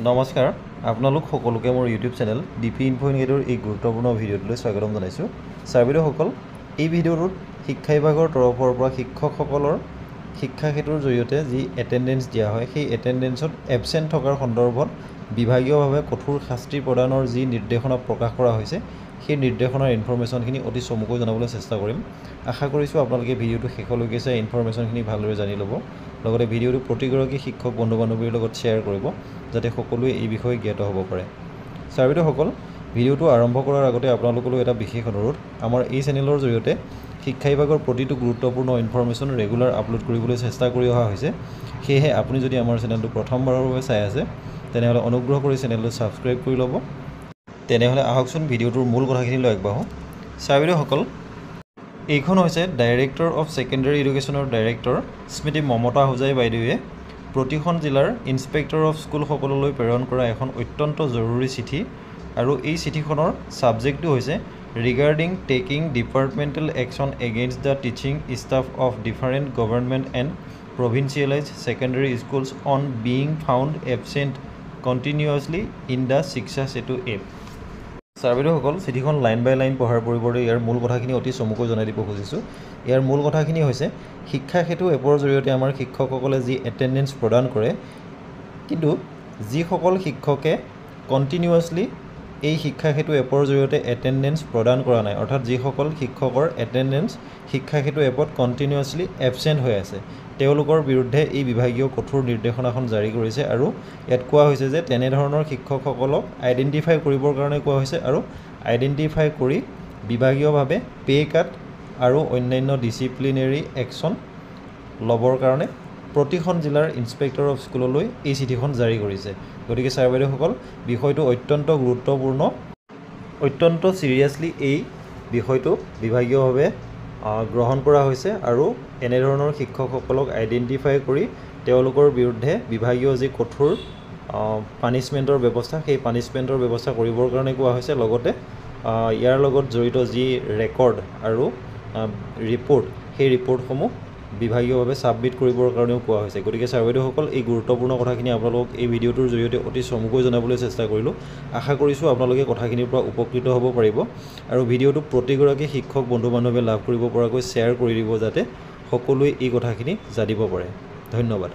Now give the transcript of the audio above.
নমস্কাৰ আপোনালোক সকলোকে মোৰ ইউটিউব চেনেল ডিপি ইনফো ইনগেটৰ এই গুৰুত্বপূৰ্ণ ভিডিঅ'টোলৈ স্বাগতম জনাইছোঁ। ছাৰ বাইদেউসকল, এই ভিডিঅ'টোত শিক্ষা বিভাগৰ তৰফৰ পৰা শিক্ষকসকলৰ শিক্ষা সেতুৰ জৰিয়তে যি এটেণ্ডেঞ্চ দিয়া হয় সেই এটেণ্ডেঞ্চত এবচেণ্ট থকাৰ সন্দৰ্ভত বিভাগীয়ভাৱে কঠোৰ শাস্তি প্ৰদানৰ যি নিৰ্দেশনা প্ৰকাশ কৰা হৈছে সেই নিৰ্দেশনাৰ ইনফৰমেশ্যনখিনি অতি চমুকৈ জনাবলৈ চেষ্টা কৰিম। আশা কৰিছোঁ আপোনালোকে ভিডিঅ'টো শেষলৈকে চাই ইনফৰমেশ্যনখিনি ভালদৰে জানি ল'ব। লগতে ভিডিঅ'টো প্ৰতিগৰাকী শিক্ষক বন্ধু বান্ধৱীৰ লগত শ্বেয়াৰ কৰিব যাতে সকলোৱে এই বিষয়ে জ্ঞাত হ'ব পাৰে। ছাৰ বাইদেউসকল, ভিডিঅ'টো আৰম্ভ কৰাৰ আগতে আপোনালোকলৈ এটা বিশেষ অনুৰোধ। আমাৰ এই চেনেলৰ জৰিয়তে শিক্ষা বিভাগৰ প্ৰতিটো গুৰুত্বপূৰ্ণ ইনফৰমেশ্যন ৰেগুলাৰ আপলোড কৰিবলৈ চেষ্টা কৰি অহা হৈছে। সেয়েহে আপুনি যদি আমাৰ চেনেলটো প্ৰথমবাৰৰ বাবে চাই আছে তেনেহ'লে অনুগ্ৰহ কৰি চেনেলটো ছাবস্ক্ৰাইব কৰি ল'ব। তেনেহ'লে আহকচোন ভিডিঅ'টোৰ মূল কথাখিনিলৈ আগবাঢ়োঁ। ছাৰ বাইদেউসকল, এইখন হৈছে ডাইৰেক্টৰ অফ ছেকেণ্ডেৰী এডুকেশ্যনৰ ডাইৰেক্টৰ শ্ৰীমতী মমতা হোজাই বাইদেৱে প্ৰতিখন জিলাৰ ইনস্পেক্টৰ অফ স্কুলসকললৈ প্ৰেৰণ কৰা এখন অত্যন্ত জৰুৰী চিঠি। আৰু এই চিঠিখনৰ ছাবজেক্টটো হৈছে regarding taking departmental action against the teaching staff of different government and provincialise secondary schools on being found absent continuously in the শিক্ষা সেতু এপ। ছাৰ বাইদেউসকল, চিঠিখন লাইন বাই লাইন পঢ়াৰ পৰিৱৰ্তে ইয়াৰ মূল কথাখিনি অতি চমুকৈ জনাই দিব খুজিছোঁ। ইয়াৰ মূল কথাখিনি হৈছে শিক্ষা সেতু এপৰ জৰিয়তে আমাৰ শিক্ষকসকলে যি এটেণ্ডেঞ্চ প্ৰদান কৰে, কিন্তু যিসকল শিক্ষকে কণ্টিনিউৱাছলি এই শিক্ষা সেতু এপৰ জৰিয়তে এটেণ্ডেঞ্চ প্ৰদান কৰা নাই, অৰ্থাৎ যিসকল শিক্ষকৰ এটেণ্ডেঞ্চ শিক্ষা সেতু এপত কণ্টিনিউৱাছলি এবচেণ্ট হৈ আছে, তেওঁলোকৰ বিৰুদ্ধে এই বিভাগীয় কঠোৰ নিৰ্দেশনাখন জাৰি কৰিছে। আৰু ইয়াত কোৱা হৈছে যে তেনেধৰণৰ শিক্ষকসকলক আইডেণ্টিফাই কৰিবৰ কাৰণে কোৱা হৈছে আৰু আইডেণ্টিফাই কৰি বিভাগীয়ভাৱে পে' কাট আৰু অন্যান্য ডিচিপ্লিনেৰী একশ্যন ল'বৰ কাৰণে প্ৰতিখন জিলাৰ ইনস্পেক্টৰ অফ স্কুললৈ এই চিঠিখন জাৰি কৰিছে। গতিকে ছাৰ বাইদেউসকল, বিষয়টো অত্যন্ত গুৰুত্বপূৰ্ণ, অত্যন্ত ছিৰিয়াছলি এই বিষয়টো বিভাগীয়ভাৱে গ্ৰহণ কৰা হৈছে আৰু এনেধৰণৰ শিক্ষকসকলক আইডেণ্টিফাই কৰি তেওঁলোকৰ বিৰুদ্ধে বিভাগীয় যি কঠোৰ পানিছমেণ্টৰ ব্যৱস্থা সেই পানিছমেণ্টৰ ব্যৱস্থা কৰিবৰ কাৰণে কোৱা হৈছে। লগতে ইয়াৰ লগত জড়িত যি ৰেকৰ্ড আৰু ৰিপৰ্ট সেই ৰিপৰ্টসমূহ বিভাগীয়ভাৱে ছাবমিট কৰিবৰ কাৰণেও কোৱা হৈছে। গতিকে ছাৰ বাইদেউসকল, এই গুৰুত্বপূৰ্ণ কথাখিনি আপোনালোকক এই ভিডিঅ'টোৰ জৰিয়তে অতি চমুকৈ জনাবলৈ চেষ্টা কৰিলোঁ। আশা কৰিছোঁ আপোনালোকে কথাখিনিৰ পৰা উপকৃত হ'ব পাৰিব আৰু ভিডিঅ'টো প্ৰতিগৰাকী শিক্ষক বন্ধু বান্ধৱীয়ে লাভ কৰিব পৰাকৈ শ্বেয়াৰ কৰি দিব যাতে সকলোৱে এই কথাখিনি জানিব পাৰে। ধন্যবাদ।